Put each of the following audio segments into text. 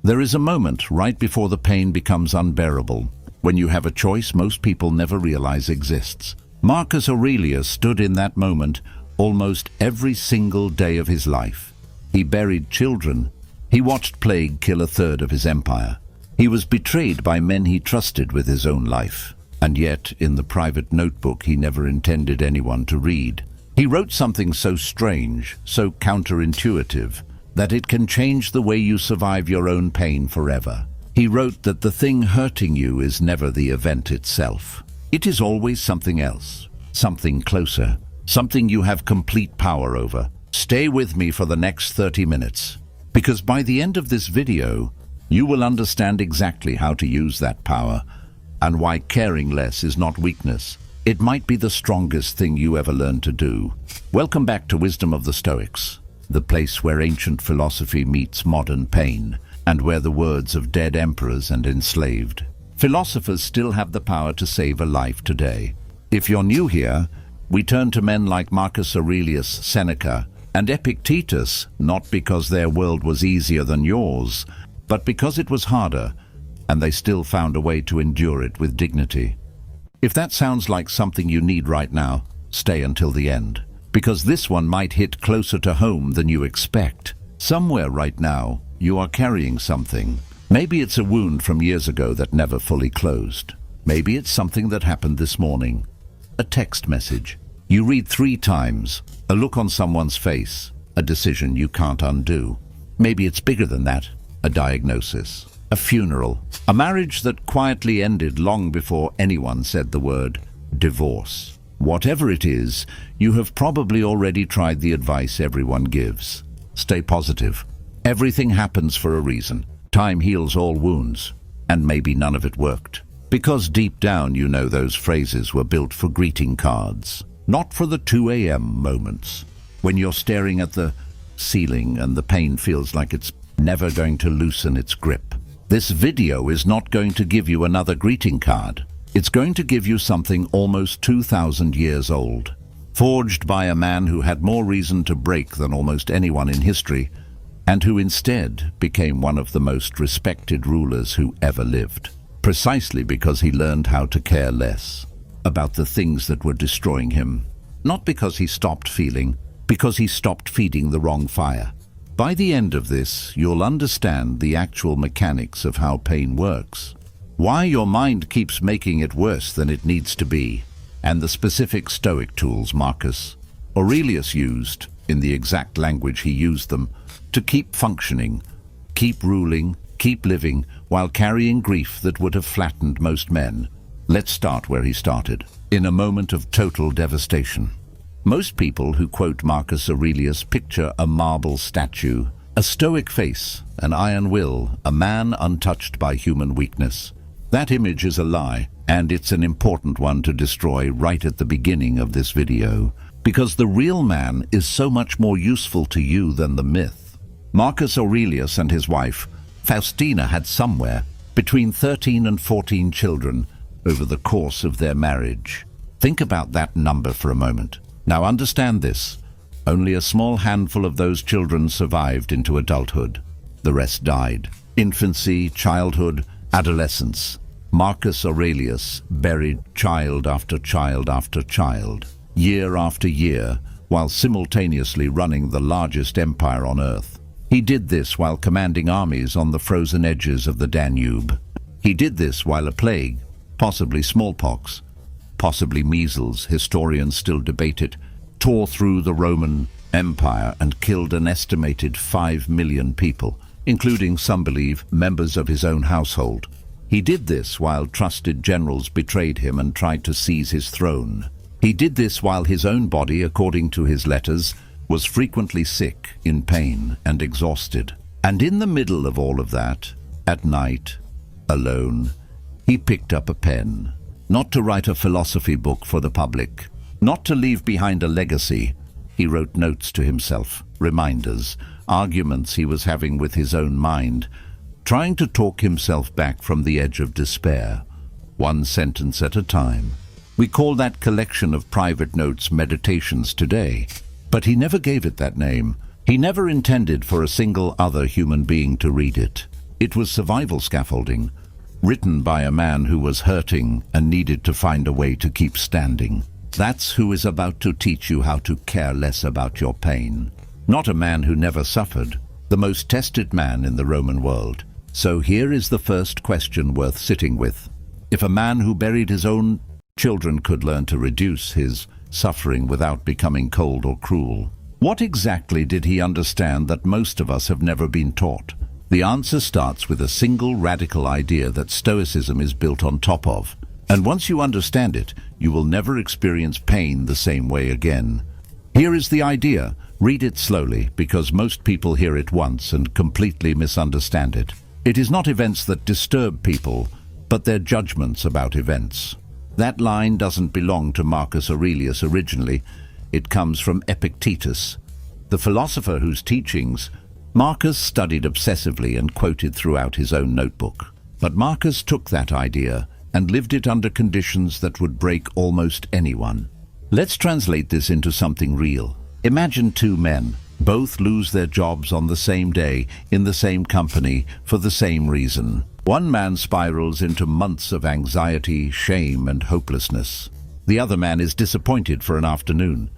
There is a moment right before the pain becomes unbearable, when you have a choice most people never realize exists. Marcus Aurelius stood in that moment almost every single day of his life. He buried children. He watched plague kill a third of his empire. He was betrayed by men he trusted with his own life. And yet, in the private notebook he never intended anyone to read, he wrote something so strange, so counterintuitive, that it can change the way you survive your own pain forever. He wrote that the thing hurting you is never the event itself. It is always something else, something closer, something you have complete power over. Stay with me for the next 30 minutes, because by the end of this video, you will understand exactly how to use that power and why caring less is not weakness. It might be the strongest thing you ever learned to do. Welcome back to Wisdom of the Stoics, the place where ancient philosophy meets modern pain, and where the words of dead emperors and enslaved philosophers still have the power to save a life today. If you're new here, we turn to men like Marcus Aurelius, Seneca, and Epictetus, not because their world was easier than yours, but because it was harder, and they still found a way to endure it with dignity. If that sounds like something you need right now, stay until the end, because this one might hit closer to home than you expect. Somewhere right now, you are carrying something. Maybe it's a wound from years ago that never fully closed. Maybe it's something that happened this morning. A text message you read 3 times, a look on someone's face, a decision you can't undo. Maybe it's bigger than that, a diagnosis, a funeral, a marriage that quietly ended long before anyone said the word divorce. Whatever it is, you have probably already tried the advice everyone gives. Stay positive. Everything happens for a reason. Time heals all wounds, and maybe none of it worked. Because deep down you know those phrases were built for greeting cards, not for the 2 a.m. moments, when you're staring at the ceiling and the pain feels like it's never going to loosen its grip. This video is not going to give you another greeting card. It's going to give you something almost 2,000 years old, forged by a man who had more reason to break than almost anyone in history, and who instead became one of the most respected rulers who ever lived, precisely because he learned how to care less about the things that were destroying him. Not because he stopped feeling, because he stopped feeding the wrong fire. By the end of this, you'll understand the actual mechanics of how pain works, why your mind keeps making it worse than it needs to be, and the specific Stoic tools Marcus Aurelius used, in the exact language he used them, to keep functioning, keep ruling, keep living, while carrying grief that would have flattened most men. Let's start where he started, in a moment of total devastation. Most people who quote Marcus Aurelius picture a marble statue, a stoic face, an iron will, a man untouched by human weakness. That image is a lie, and it's an important one to destroy right at the beginning of this video, because the real man is so much more useful to you than the myth. Marcus Aurelius and his wife, Faustina, had somewhere between 13 and 14 children over the course of their marriage. Think about that number for a moment. Now understand this. Only a small handful of those children survived into adulthood. The rest died. Infancy, childhood, adolescence. Marcus Aurelius buried child after child after child, year after year, while simultaneously running the largest empire on earth. He did this while commanding armies on the frozen edges of the Danube. He did this while a plague, possibly smallpox, possibly measles, historians still debate it, tore through the Roman Empire and killed an estimated 5 million people, including, some believe, members of his own household. He did this while trusted generals betrayed him and tried to seize his throne. He did this while his own body, according to his letters, was frequently sick, in pain, and exhausted. And in the middle of all of that, at night, alone, he picked up a pen, not to write a philosophy book for the public, not to leave behind a legacy. He wrote notes to himself, reminders, arguments he was having with his own mind, trying to talk himself back from the edge of despair, one sentence at a time. We call that collection of private notes meditations today, but he never gave it that name. He never intended for a single other human being to read it. It was survival scaffolding, written by a man who was hurting and needed to find a way to keep standing. That's who is about to teach you how to care less about your pain. Not a man who never suffered, the most tested man in the Roman world. So here is the first question worth sitting with. If a man who buried his own children could learn to reduce his suffering without becoming cold or cruel, what exactly did he understand that most of us have never been taught? The answer starts with a single radical idea that Stoicism is built on top of. And once you understand it, you will never experience pain the same way again. Here is the idea. Read it slowly, because most people hear it once and completely misunderstand it. It is not events that disturb people, but their judgments about events. That line doesn't belong to Marcus Aurelius originally. It comes from Epictetus, the philosopher whose teachings Marcus studied obsessively and quoted throughout his own notebook. But Marcus took that idea and lived it under conditions that would break almost anyone. Let's translate this into something real. Imagine two men. Both lose their jobs on the same day, in the same company, for the same reason. One man spirals into months of anxiety, shame, and hopelessness. The other man is disappointed for an afternoon,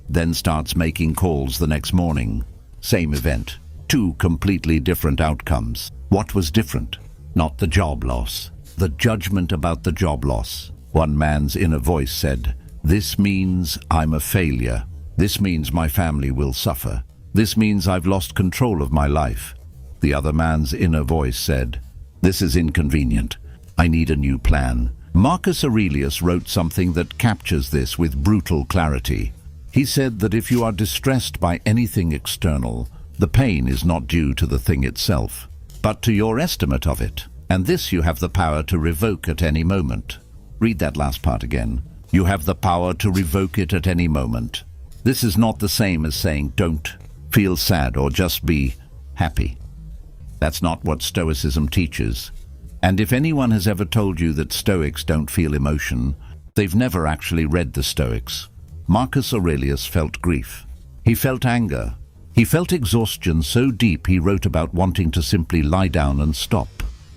then starts making calls the next morning. Same event. Two completely different outcomes. What was different? Not the job loss. The judgment about the job loss. One man's inner voice said, "This means I'm a failure. This means my family will suffer. This means I've lost control of my life." The other man's inner voice said, "This is inconvenient. I need a new plan." Marcus Aurelius wrote something that captures this with brutal clarity. He said that if you are distressed by anything external, the pain is not due to the thing itself, but to your estimate of it. And this you have the power to revoke at any moment. Read that last part again. You have the power to revoke it at any moment. This is not the same as saying don't feel sad or just be happy. That's not what Stoicism teaches. And if anyone has ever told you that Stoics don't feel emotion, they've never actually read the Stoics. Marcus Aurelius felt grief. He felt anger. He felt exhaustion so deep he wrote about wanting to simply lie down and stop.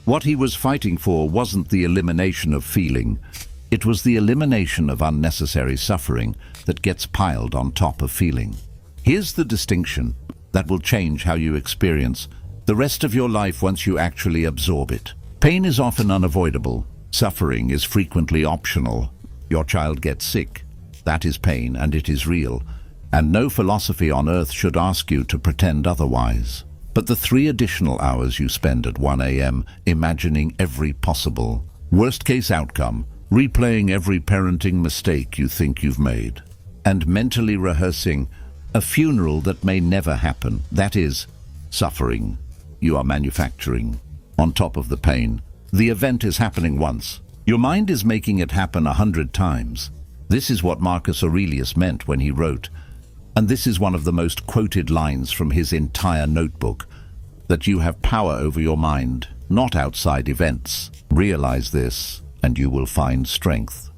What he was fighting for wasn't the elimination of feeling. It was the elimination of unnecessary suffering that gets piled on top of feeling. Here's the distinction that will change how you experience the rest of your life once you actually absorb it. Pain is often unavoidable. Suffering is frequently optional. Your child gets sick. That is pain, and it is real. And no philosophy on earth should ask you to pretend otherwise. But the 3 additional hours you spend at 1 a.m. imagining every possible worst-case outcome, replaying every parenting mistake you think you've made, and mentally rehearsing a funeral that may never happen, that is suffering you are manufacturing. On top of the pain, the event is happening once. Your mind is making it happen 100 times. This is what Marcus Aurelius meant when he wrote, and this is one of the most quoted lines from his entire notebook, that you have power over your mind, not outside events. Realize this, and you will find strength.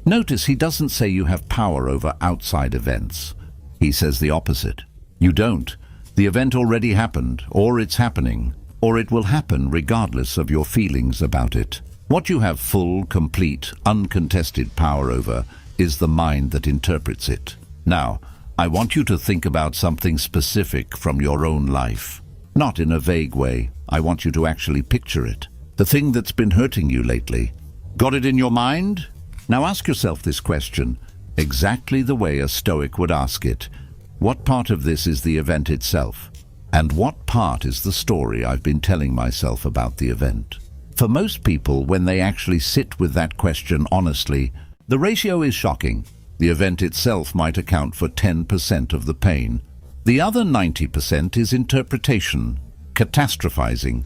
Notice he doesn't say you have power over outside events. He says the opposite. You don't. The event already happened, or it's happening, or it will happen regardless of your feelings about it. What you have full, complete, uncontested power over is the mind that interprets it. Now, I want you to think about something specific from your own life. Not in a vague way. I want you to actually picture it. The thing that's been hurting you lately. Got it in your mind? Now ask yourself this question, exactly the way a Stoic would ask it. What part of this is the event itself? And what part is the story I've been telling myself about the event? For most people, when they actually sit with that question honestly, the ratio is shocking. The event itself might account for 10% of the pain. The other 90% is interpretation, catastrophizing,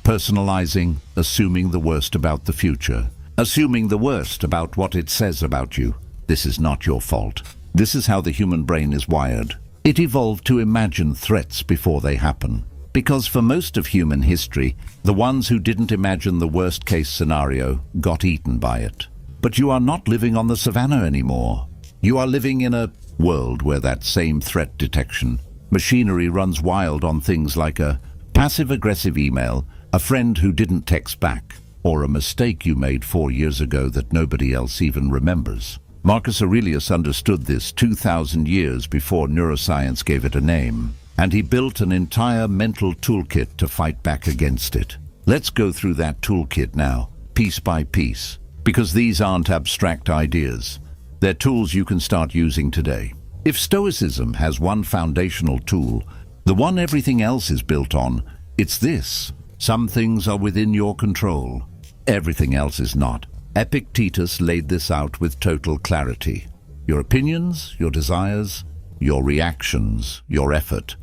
personalizing, assuming the worst about the future, assuming the worst about what it says about you. This is not your fault. This is how the human brain is wired. It evolved to imagine threats before they happen. Because for most of human history, the ones who didn't imagine the worst-case scenario got eaten by it. But you are not living on the savannah anymore. You are living in a world where that same threat detection machinery runs wild on things like a passive-aggressive email a friend who didn't text back, or a mistake you made 4 years ago that nobody else even remembers. Marcus Aurelius understood this 2,000 years before neuroscience gave it a name, and he built an entire mental toolkit to fight back against it. Let's go through that toolkit now, piece by piece, because these aren't abstract ideas. They're tools you can start using today. If Stoicism has one foundational tool, the one everything else is built on, it's this: some things are within your control. Everything else is not. Epictetus laid this out with total clarity. Your opinions, your desires, your reactions, your effort,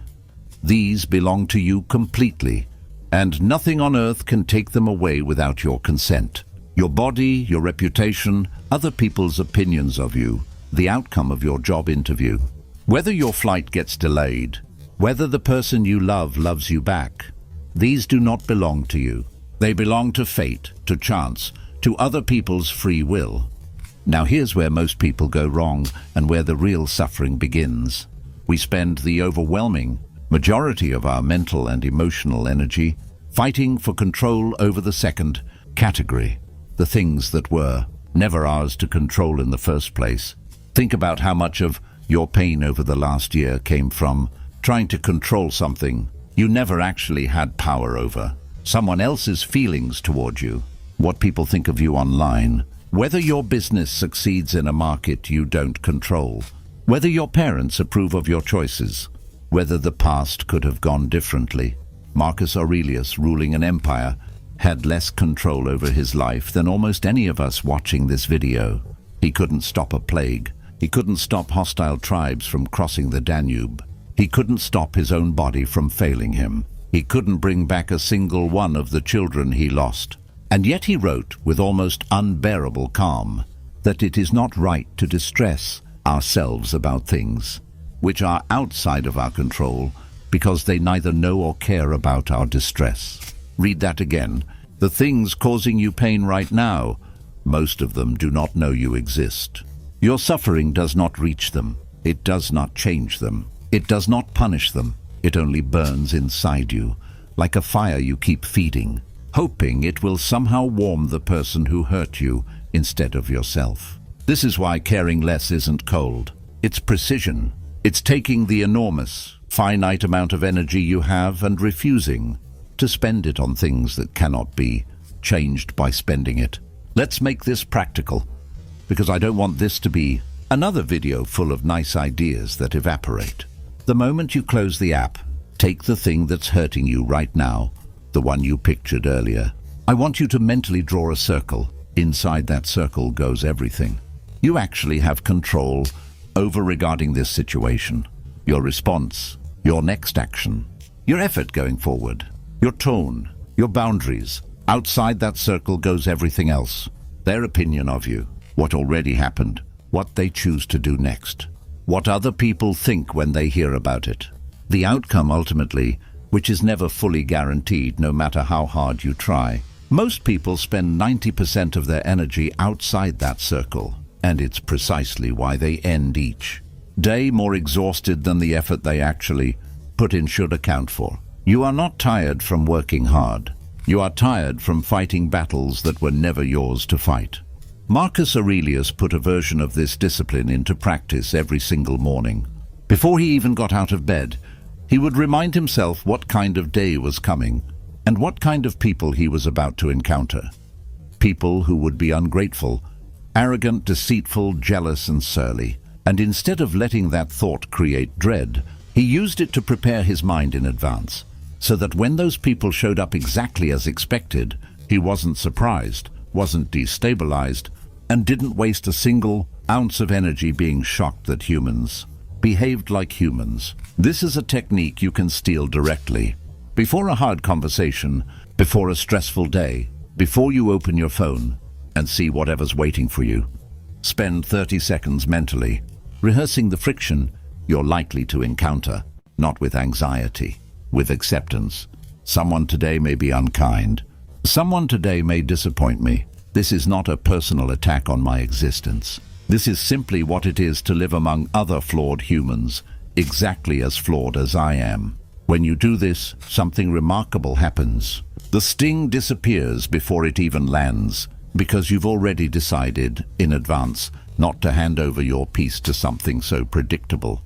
these belong to you completely, and nothing on earth can take them away without your consent. Your body, your reputation, other people's opinions of you, the outcome of your job interview. Whether your flight gets delayed, whether the person you love loves you back, these do not belong to you. They belong to fate, to chance, to other people's free will. Now here's where most people go wrong and where the real suffering begins. We spend the overwhelming majority of our mental and emotional energy fighting for control over the second category, the things that were never ours to control in the first place. Think about how much of your pain over the last year came from trying to control something you never actually had power over. Someone else's feelings toward you, what people think of you online, whether your business succeeds in a market you don't control, whether your parents approve of your choices, whether the past could have gone differently. Marcus Aurelius, ruling an empire, had less control over his life than almost any of us watching this video. He couldn't stop a plague. He couldn't stop hostile tribes from crossing the Danube. He couldn't stop his own body from failing him. He couldn't bring back a single one of the children he lost. And yet he wrote, with almost unbearable calm, that it is not right to distress ourselves about things which are outside of our control, because they neither know or care about our distress. Read that again. The things causing you pain right now, most of them do not know you exist. Your suffering does not reach them. It does not change them. It does not punish them. It only burns inside you, like a fire you keep feeding, hoping it will somehow warm the person who hurt you instead of yourself. This is why caring less isn't cold. It's precision. It's taking the enormous, finite amount of energy you have and refusing to spend it on things that cannot be changed by spending it. Let's make this practical, because I don't want this to be another video full of nice ideas that evaporate. The moment you close the app, take the thing that's hurting you right now, the one you pictured earlier. I want you to mentally draw a circle. Inside that circle goes everything you actually have control over regarding this situation. Your response, your next action, your effort going forward, your tone, your boundaries. Outside that circle goes everything else. Their opinion of you, what already happened, what they choose to do next, what other people think when they hear about it. The outcome ultimately, which is never fully guaranteed no matter how hard you try. Most people spend 90% of their energy outside that circle, and it's precisely why they end each day more exhausted than the effort they actually put in should account for. You are not tired from working hard. You are tired from fighting battles that were never yours to fight. Marcus Aurelius put a version of this discipline into practice every single morning. Before he even got out of bed, he would remind himself what kind of day was coming and what kind of people he was about to encounter. People who would be ungrateful, arrogant, deceitful, jealous, and surly. And instead of letting that thought create dread, he used it to prepare his mind in advance, so that when those people showed up exactly as expected, he wasn't surprised, wasn't destabilized, and didn't waste a single ounce of energy being shocked that humans behaved like humans. This is a technique you can steal directly. Before a hard conversation, before a stressful day, before you open your phone and see whatever's waiting for you, spend 30 seconds mentally rehearsing the friction you're likely to encounter, not with anxiety, with acceptance. Someone today may be unkind. Someone today may disappoint me. This is not a personal attack on my existence. This is simply what it is to live among other flawed humans, exactly as flawed as I am. When you do this, something remarkable happens. The sting disappears before it even lands, because you've already decided, in advance, not to hand over your piece to something so predictable.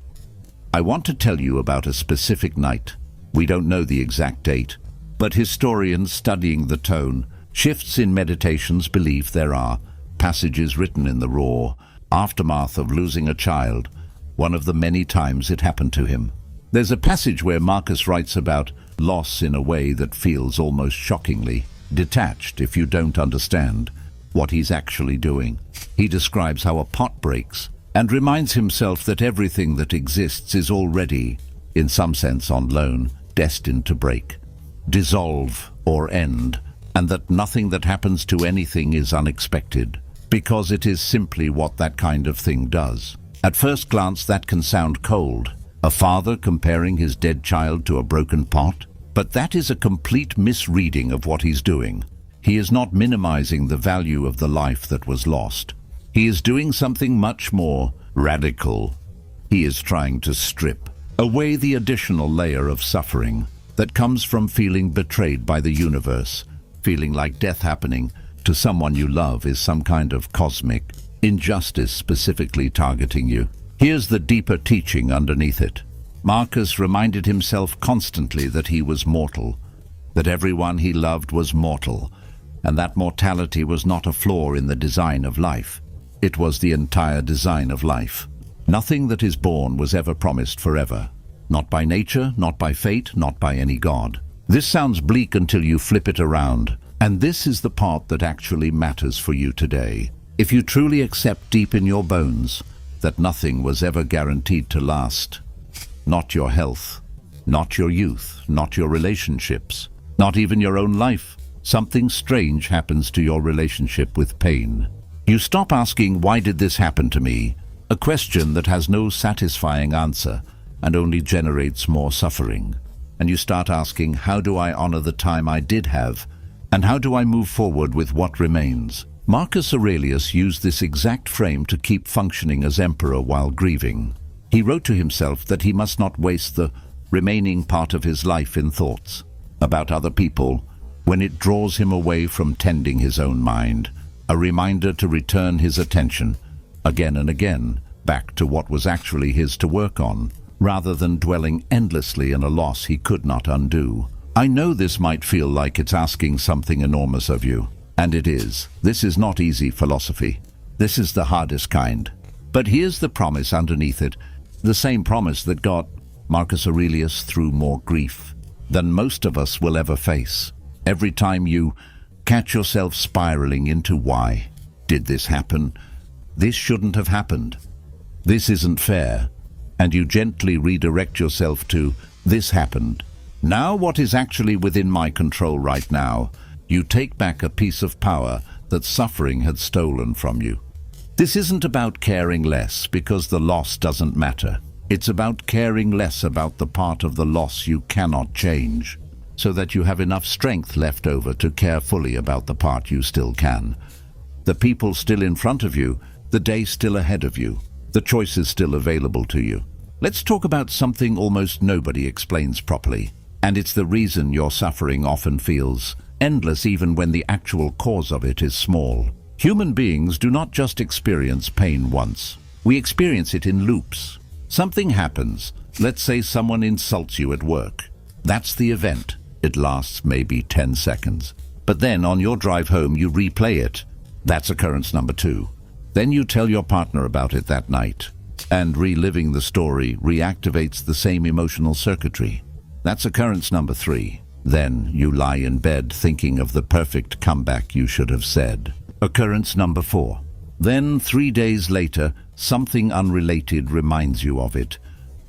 I want to tell you about a specific night. We don't know the exact date, but historians studying the tone, shifts in meditations believe there are passages written in the raw aftermath of losing a child, one of the many times it happened to him. There's a passage where Marcus writes about loss in a way that feels almost shockingly detached if you don't understand what he's actually doing. He describes how a pot breaks and reminds himself that everything that exists is already, in some sense on loan, destined to break, dissolve or end, and that nothing that happens to anything is unexpected, because it is simply what that kind of thing does. At first glance that can sound cold, a father comparing his dead child to a broken pot, but that is a complete misreading of what he's doing. He is not minimizing the value of the life that was lost. He is doing something much more radical. He is trying to strip away the additional layer of suffering that comes from feeling betrayed by the universe, feeling like death happening to someone you love is some kind of cosmic injustice specifically targeting you. Here's the deeper teaching underneath it. Marcus reminded himself constantly that he was mortal, that everyone he loved was mortal, and that mortality was not a flaw in the design of life. It was the entire design of life. Nothing that is born was ever promised forever. Not by nature, not by fate, not by any god. This sounds bleak until you flip it around, and this is the part that actually matters for you today. If you truly accept deep in your bones that nothing was ever guaranteed to last, not your health, not your youth, not your relationships, not even your own life, something strange happens to your relationship with pain. You stop asking, "Why did this happen to me?" A question that has no satisfying answer and only generates more suffering. And you start asking, "How do I honor the time I did have? And how do I move forward with what remains?" Marcus Aurelius used this exact frame to keep functioning as emperor while grieving. He wrote to himself that he must not waste the remaining part of his life in thoughts about other people when it draws him away from tending his own mind, a reminder to return his attention again and again back to what was actually his to work on, rather than dwelling endlessly in a loss he could not undo. I know this might feel like it's asking something enormous of you, and it is. This is not easy philosophy. This is the hardest kind. But here's the promise underneath it, the same promise that got Marcus Aurelius through more grief than most of us will ever face. Every time you catch yourself spiraling into why did this happen? This shouldn't have happened. This isn't fair. And you gently redirect yourself to this happened. Now what is actually within my control right now? You take back a piece of power that suffering had stolen from you. This isn't about caring less because the loss doesn't matter. It's about caring less about the part of the loss you cannot change, so that you have enough strength left over to care fully about the part you still can. The people still in front of you, the day still ahead of you, the choices still available to you. Let's talk about something almost nobody explains properly, and it's the reason your suffering often feels endless even when the actual cause of it is small. Human beings do not just experience pain once. We experience it in loops. Something happens. Let's say someone insults you at work. That's the event. It lasts maybe 10 seconds. But then on your drive home you replay it. That's occurrence number 2. Then you tell your partner about it that night. And reliving the story reactivates the same emotional circuitry. That's occurrence number 3. Then you lie in bed thinking of the perfect comeback you should have said. Occurrence number 4. Then 3 days later, something unrelated reminds you of it,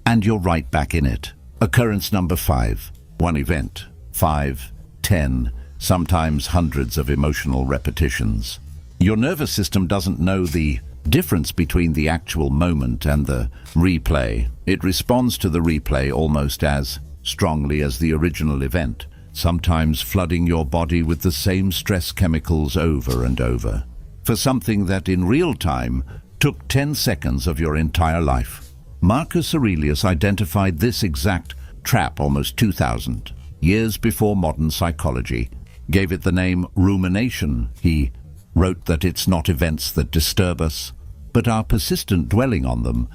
and you're right back in it. Occurrence number 5. One event. 5, 10, sometimes hundreds of emotional repetitions. Your nervous system doesn't know the difference between the actual moment and the replay. It responds to the replay almost as strongly as the original event, sometimes flooding your body with the same stress chemicals over and over, for something that in real time took 10 seconds of your entire life. Marcus Aurelius identified this exact trap almost 2,000 years before modern psychology, gave it the name rumination. He wrote that it's not events that disturb us, but our persistent dwelling on them,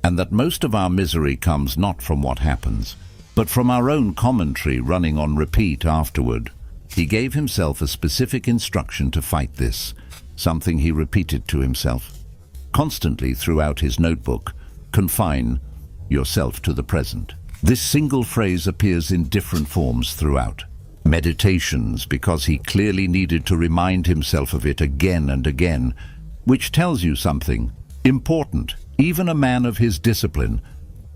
and that most of our misery comes not from what happens, but from our own commentary running on repeat afterward. He gave himself a specific instruction to fight this, something he repeated to himself constantly throughout his notebook: confine yourself to the present. This single phrase appears in different forms throughout meditations, because he clearly needed to remind himself of it again and again, which tells you something important. Even a man of his discipline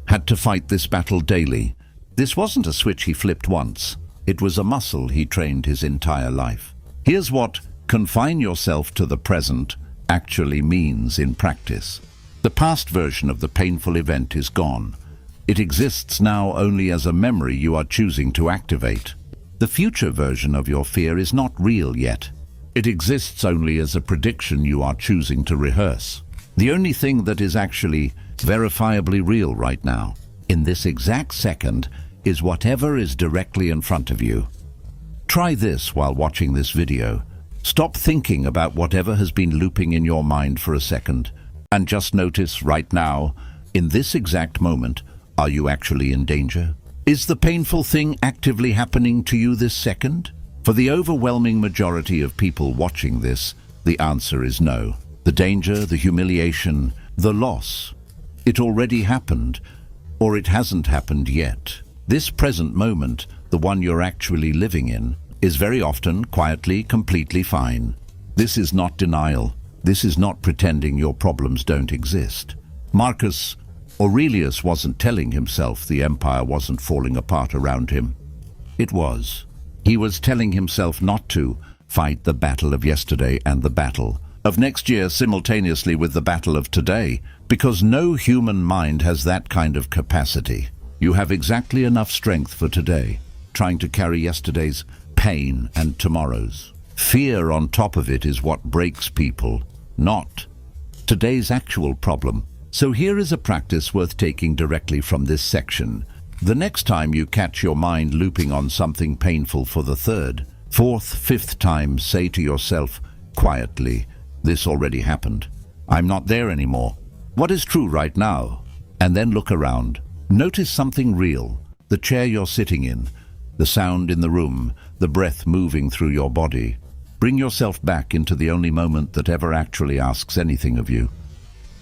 had to fight this battle daily. This wasn't a switch he flipped once. It was a muscle he trained his entire life. Here's what confine yourself to the present actually means in practice. The past version of the painful event is gone. It exists now only as a memory you are choosing to activate. The future version of your fear is not real yet. It exists only as a prediction you are choosing to rehearse. The only thing that is actually verifiably real right now, in this exact second, is whatever is directly in front of you. Try this while watching this video. Stop thinking about whatever has been looping in your mind for a second, and just notice right now, in this exact moment, are you actually in danger? Is the painful thing actively happening to you this second? For the overwhelming majority of people watching this, the answer is no. The danger, the humiliation, the loss, it already happened, or it hasn't happened yet. This present moment, the one you're actually living in, is very often quietly, completely fine. This is not denial. This is not pretending your problems don't exist. Marcus Aurelius wasn't telling himself the empire wasn't falling apart around him. It was. He was telling himself not to fight the battle of yesterday and the battle of next year simultaneously with the battle of today, because no human mind has that kind of capacity. You have exactly enough strength for today, trying to carry yesterday's pain and tomorrow's. Fear on top of it is what breaks people, not today's actual problem. So here is a practice worth taking directly from this section. The next time you catch your mind looping on something painful for the third, fourth, fifth time, say to yourself quietly, "This already happened. I'm not there anymore. What is true right now?" And then look around. Notice something real: the chair you're sitting in, the sound in the room, the breath moving through your body. Bring yourself back into the only moment that ever actually asks anything of you.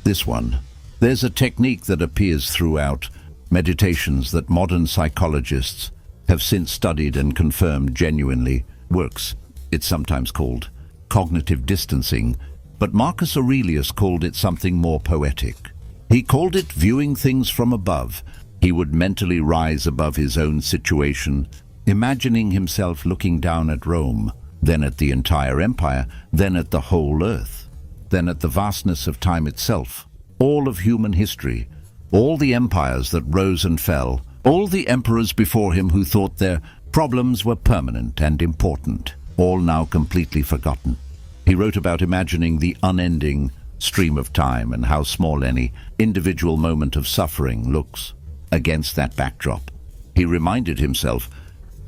This one. There's a technique that appears throughout meditations that modern psychologists have since studied and confirmed genuinely works. It's sometimes called cognitive distancing, but Marcus Aurelius called it something more poetic. He called it viewing things from above. He would mentally rise above his own situation, imagining himself looking down at Rome, then at the entire empire, then at the whole earth, then at the vastness of time itself, all of human history, all the empires that rose and fell, all the emperors before him who thought their problems were permanent and important, all now completely forgotten. He wrote about imagining the unending stream of time and how small any individual moment of suffering looks against that backdrop. He reminded himself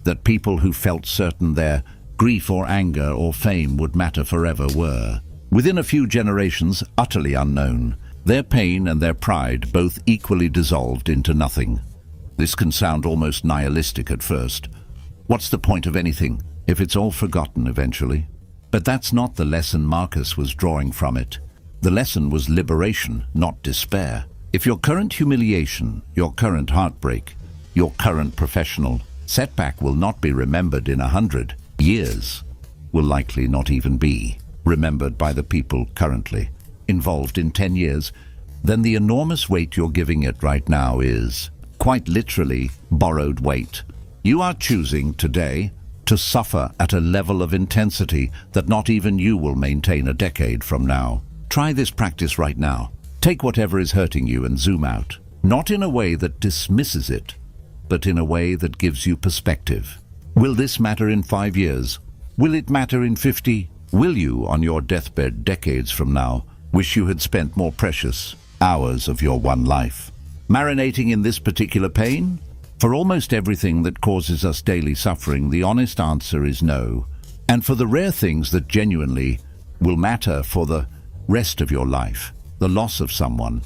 that people who felt certain their grief or anger or fame would matter forever were, within a few generations, utterly unknown. Their pain and their pride both equally dissolved into nothing. This can sound almost nihilistic at first. What's the point of anything if it's all forgotten eventually? But that's not the lesson Marcus was drawing from it. The lesson was liberation, not despair. If your current humiliation, your current heartbreak, your current professional setback will not be remembered in 100 years, will likely not even be remembered by the people currently involved in 10 years, then the enormous weight you're giving it right now is, quite literally, borrowed weight. You are choosing today to suffer at a level of intensity that not even you will maintain a decade from now. Try this practice right now. Take whatever is hurting you and zoom out, not in a way that dismisses it, but in a way that gives you perspective. Will this matter in 5 years? Will it matter in 50? Will you, on your deathbed decades from now, wish you had spent more precious hours of your one life marinating in this particular pain? For almost everything that causes us daily suffering, the honest answer is no. And for the rare things that genuinely will matter for the rest of your life, the loss of someone,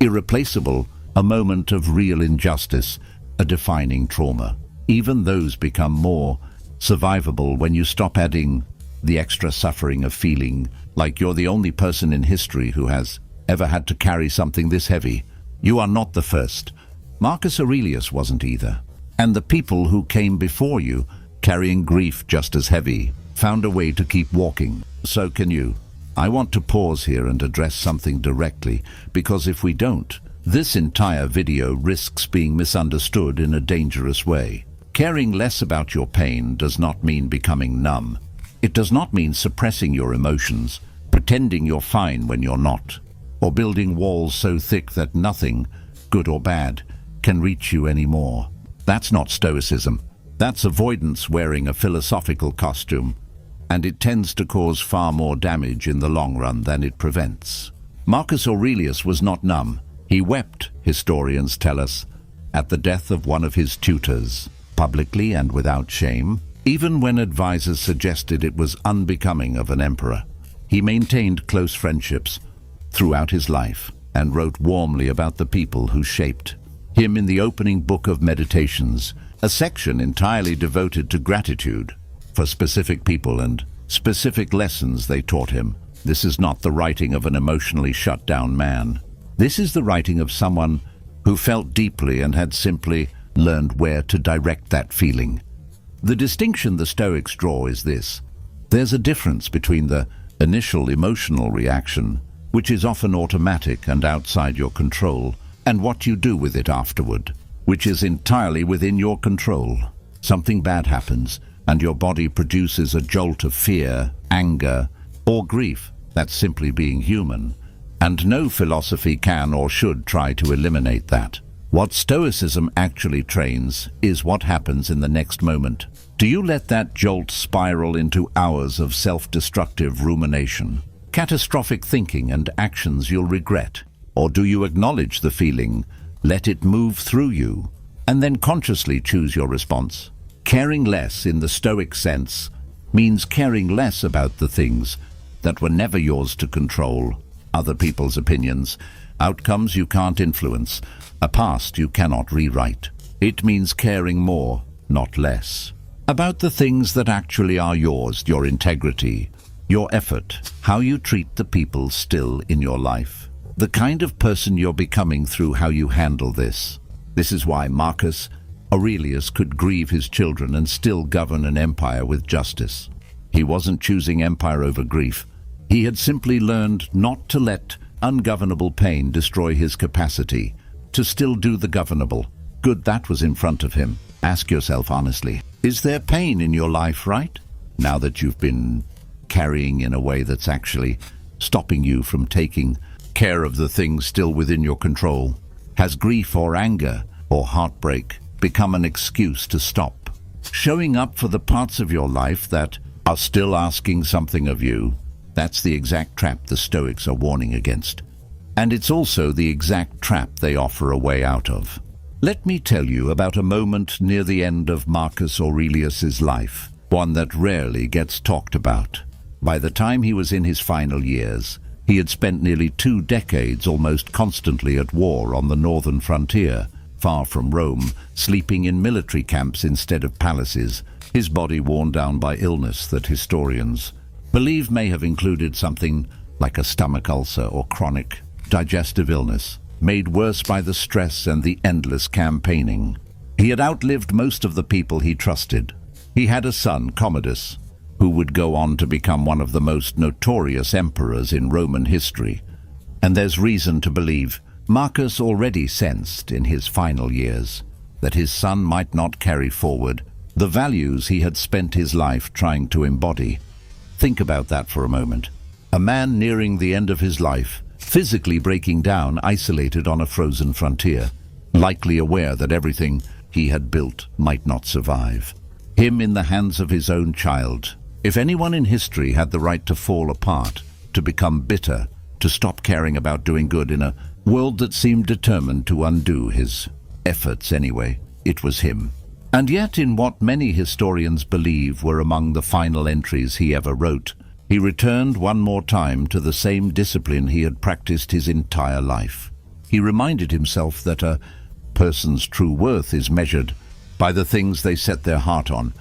irreplaceable, a moment of real injustice, a defining trauma, even those become more survivable when you stop adding the extra suffering of feeling like you're the only person in history who has ever had to carry something this heavy. You are not the first. Marcus Aurelius wasn't either. And the people who came before you, carrying grief just as heavy, found a way to keep walking. So can you. I want to pause here and address something directly, because if we don't, this entire video risks being misunderstood in a dangerous way. Caring less about your pain does not mean becoming numb. It does not mean suppressing your emotions, pretending you're fine when you're not, or building walls so thick that nothing, good or bad, can reach you anymore. That's not stoicism. That's avoidance wearing a philosophical costume, and it tends to cause far more damage in the long run than it prevents. Marcus Aurelius was not numb. He wept, historians tell us, at the death of one of his tutors, publicly and without shame, even when advisors suggested it was unbecoming of an emperor. He maintained close friendships throughout his life and wrote warmly about the people who shaped him in the opening book of Meditations, a section entirely devoted to gratitude for specific people and specific lessons they taught him. This is not the writing of an emotionally shut down man. This is the writing of someone who felt deeply and had simply learned where to direct that feeling. The distinction the Stoics draw is this. There's a difference between the initial emotional reaction, which is often automatic and outside your control, and what you do with it afterward, which is entirely within your control. Something bad happens, and your body produces a jolt of fear, anger, or grief. That's simply being human, and no philosophy can or should try to eliminate that. What Stoicism actually trains is what happens in the next moment. Do you let that jolt spiral into hours of self-destructive rumination, catastrophic thinking and actions you'll regret? Or do you acknowledge the feeling, let it move through you, and then consciously choose your response? Caring less in the Stoic sense means caring less about the things that were never yours to control, other people's opinions, outcomes you can't influence, a past you cannot rewrite. It means caring more, not less, about the things that actually are yours, your integrity, your effort, how you treat the people still in your life, the kind of person you're becoming through how you handle this. This is why Marcus Aurelius could grieve his children and still govern an empire with justice. He wasn't choosing empire over grief. He had simply learned not to let ungovernable pain destroy his capacity to still do the governable good that was in front of him. Ask yourself honestly, is there pain in your life right now that you've been carrying in a way that's actually stopping you from taking care of the things still within your control? Has grief or anger or heartbreak become an excuse to stop showing up for the parts of your life that are still asking something of you? That's the exact trap the Stoics are warning against. And it's also the exact trap they offer a way out of. Let me tell you about a moment near the end of Marcus Aurelius's life, one that rarely gets talked about. By the time he was in his final years, he had spent nearly 2 decades almost constantly at war on the northern frontier, far from Rome, sleeping in military camps instead of palaces, his body worn down by illness that historians believe may have included something like a stomach ulcer or chronic digestive illness, made worse by the stress and the endless campaigning. He had outlived most of the people he trusted. He had a son, Commodus, who would go on to become one of the most notorious emperors in Roman history. And there's reason to believe Marcus already sensed in his final years that his son might not carry forward the values he had spent his life trying to embody. Think about that for a moment. A man nearing the end of his life, physically breaking down, isolated on a frozen frontier, likely aware that everything he had built might not survive. Him in the hands of his own child. If anyone in history had the right to fall apart, to become bitter, to stop caring about doing good in a world that seemed determined to undo his efforts anyway, it was him. And yet, in what many historians believe were among the final entries he ever wrote, he returned one more time to the same discipline he had practiced his entire life. He reminded himself that a person's true worth is measured by the things they set their heart on.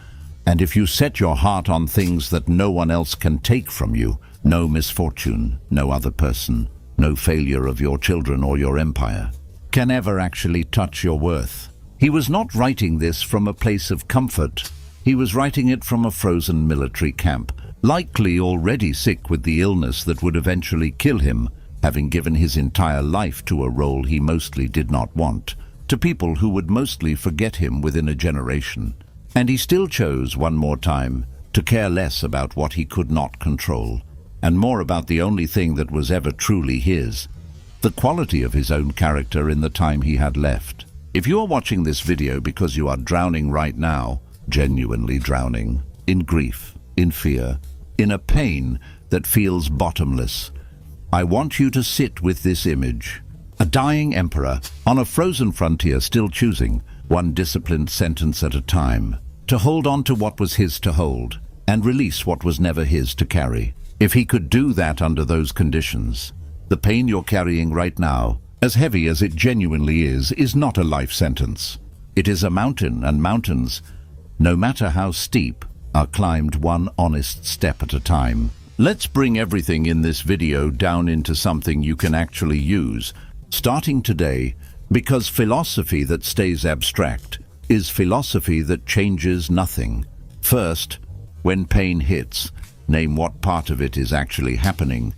And if you set your heart on things that no one else can take from you, no misfortune, no other person, no failure of your children or your empire, can ever actually touch your worth. He was not writing this from a place of comfort. He was writing it from a frozen military camp, likely already sick with the illness that would eventually kill him, having given his entire life to a role he mostly did not want, to people who would mostly forget him within a generation. And he still chose one more time to care less about what he could not control, and more about the only thing that was ever truly his, the quality of his own character in the time he had left. If you are watching this video because you are drowning right now, genuinely drowning, in grief, in fear, in a pain that feels bottomless, I want you to sit with this image. A dying emperor on a frozen frontier, still choosing one disciplined sentence at a time, to hold on to what was his to hold and release what was never his to carry. If he could do that under those conditions, the pain you're carrying right now, as heavy as it genuinely is not a life sentence. It is a mountain, and mountains, no matter how steep, are climbed one honest step at a time. Let's bring everything in this video down into something you can actually use, starting today, because philosophy that stays abstract is philosophy that changes nothing. First, when pain hits, name what part of it is actually happening,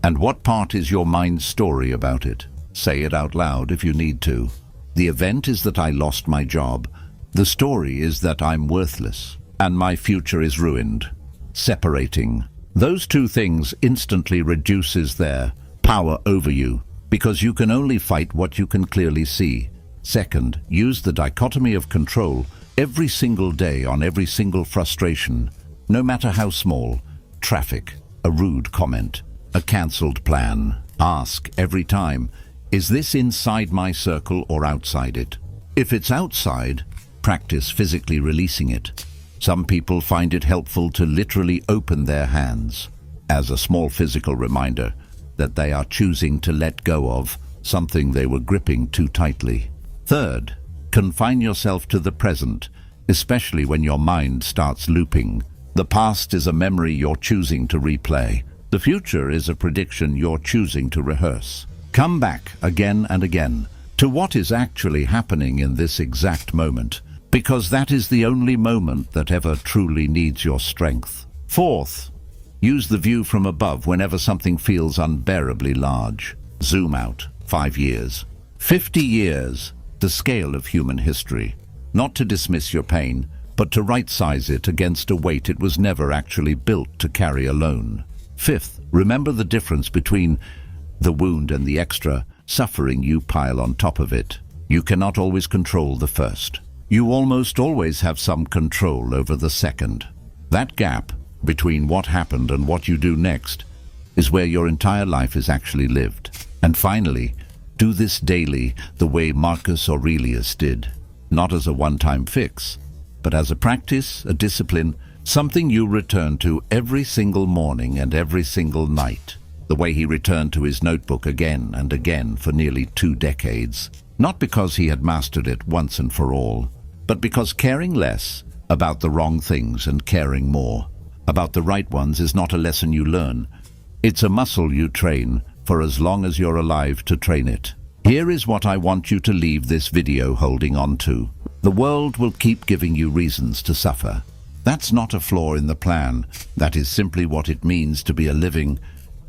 and what part is your mind's story about it. Say it out loud if you need to. The event is that I lost my job. The story is that I'm worthless, and my future is ruined. Separating those two things instantly reduces their power over you, because you can only fight what you can clearly see. Second, use the dichotomy of control every single day on every single frustration, no matter how small. Traffic, a rude comment, a cancelled plan. Ask every time, is this inside my circle or outside it? If it's outside, practice physically releasing it. Some people find it helpful to literally open their hands as a small physical reminder that they are choosing to let go of something they were gripping too tightly. Third, confine yourself to the present, especially when your mind starts looping. The past is a memory you're choosing to replay. The future is a prediction you're choosing to rehearse. Come back again and again to what is actually happening in this exact moment, because that is the only moment that ever truly needs your strength. Fourth, use the view from above whenever something feels unbearably large. Zoom out 5 years, 50 years, the scale of human history. Not to dismiss your pain, but to right-size it against a weight it was never actually built to carry alone. Fifth, remember the difference between the wound and the extra suffering you pile on top of it. You cannot always control the first. You almost always have some control over the second. That gap between what happened and what you do next is where your entire life is actually lived. And finally, do this daily the way Marcus Aurelius did, not as a one-time fix, but as a practice, a discipline, something you return to every single morning and every single night. The way he returned to his notebook again and again for nearly 2 decades, not because he had mastered it once and for all, but because caring less about the wrong things and caring more about the right ones is not a lesson you learn. It's a muscle you train for as long as you're alive to train it. Here is what I want you to leave this video holding on to. The world will keep giving you reasons to suffer. That's not a flaw in the plan. That is simply what it means to be a living,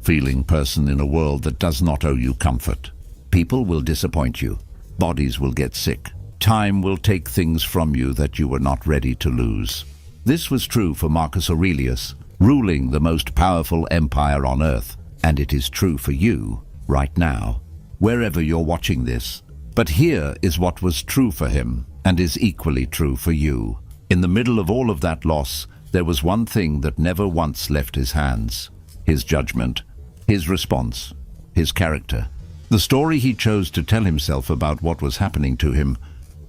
feeling person in a world that does not owe you comfort. People will disappoint you. Bodies will get sick. Time will take things from you that you were not ready to lose. This was true for Marcus Aurelius, ruling the most powerful empire on earth, and it is true for you right now, wherever you're watching this. But here is what was true for him and is equally true for you. In the middle of all of that loss, there was one thing that never once left his hands: his judgment, his response, his character. The story he chose to tell himself about what was happening to him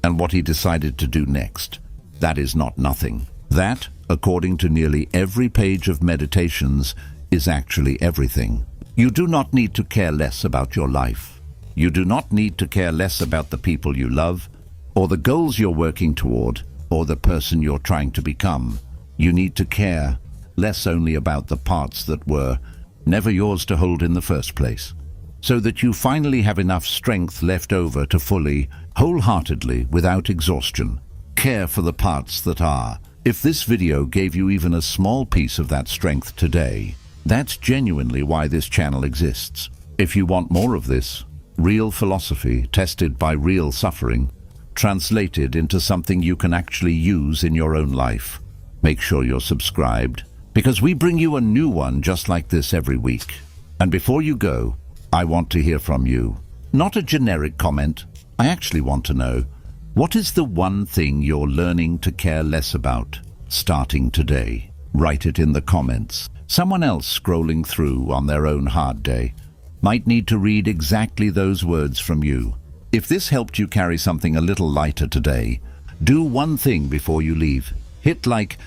and what he decided to do next. That is not nothing. That, according to nearly every page of Meditations, is actually everything. You do not need to care less about your life. You do not need to care less about the people you love, or the goals you're working toward, or the person you're trying to become. You need to care less only about the parts that were never yours to hold in the first place, so that you finally have enough strength left over to fully, wholeheartedly, without exhaustion, care for the parts that are. If this video gave you even a small piece of that strength today, that's genuinely why this channel exists. If you want more of this, real philosophy tested by real suffering, translated into something you can actually use in your own life, make sure you're subscribed, because we bring you a new one just like this every week. And before you go, I want to hear from you. Not a generic comment. I actually want to know, what is the one thing you're learning to care less about starting today? Write it in the comments. Someone else scrolling through on their own hard day might need to read exactly those words from you. If this helped you carry something a little lighter today, do one thing before you leave. Hit like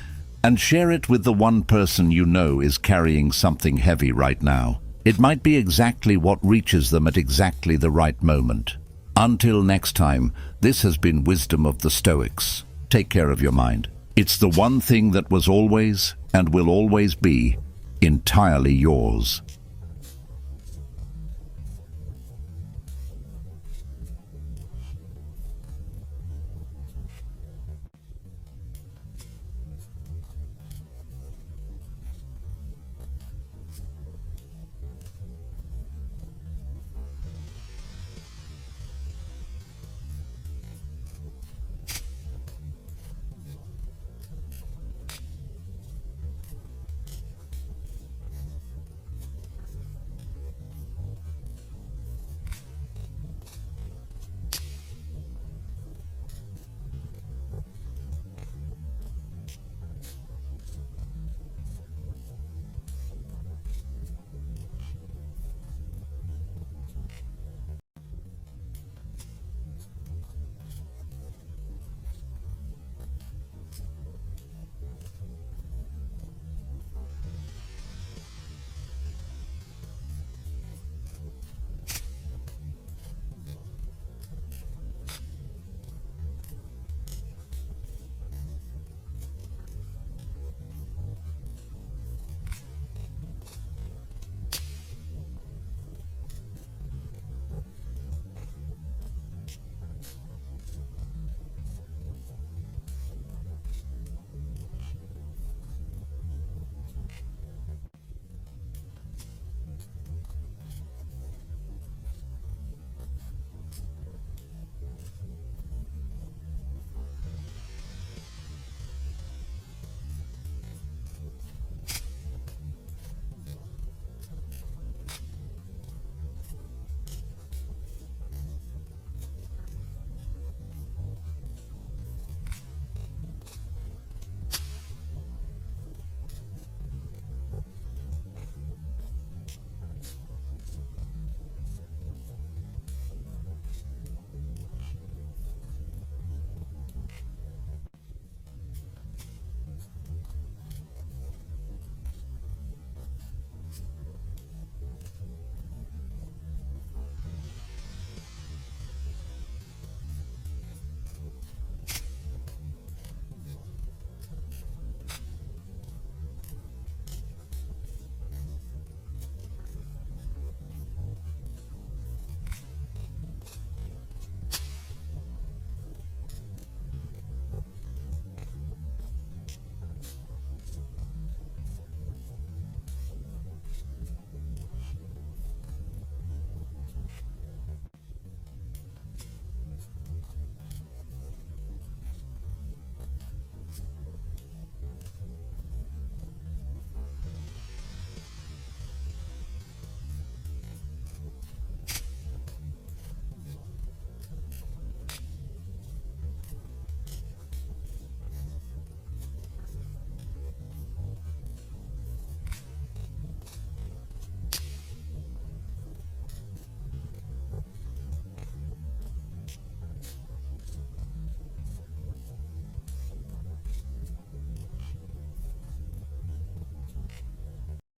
and share it with the one person you know is carrying something heavy right now. It might be exactly what reaches them at exactly the right moment. Until next time, this has been Wisdom of the Stoics. Take care of your mind. It's the one thing that was always and will always be entirely yours.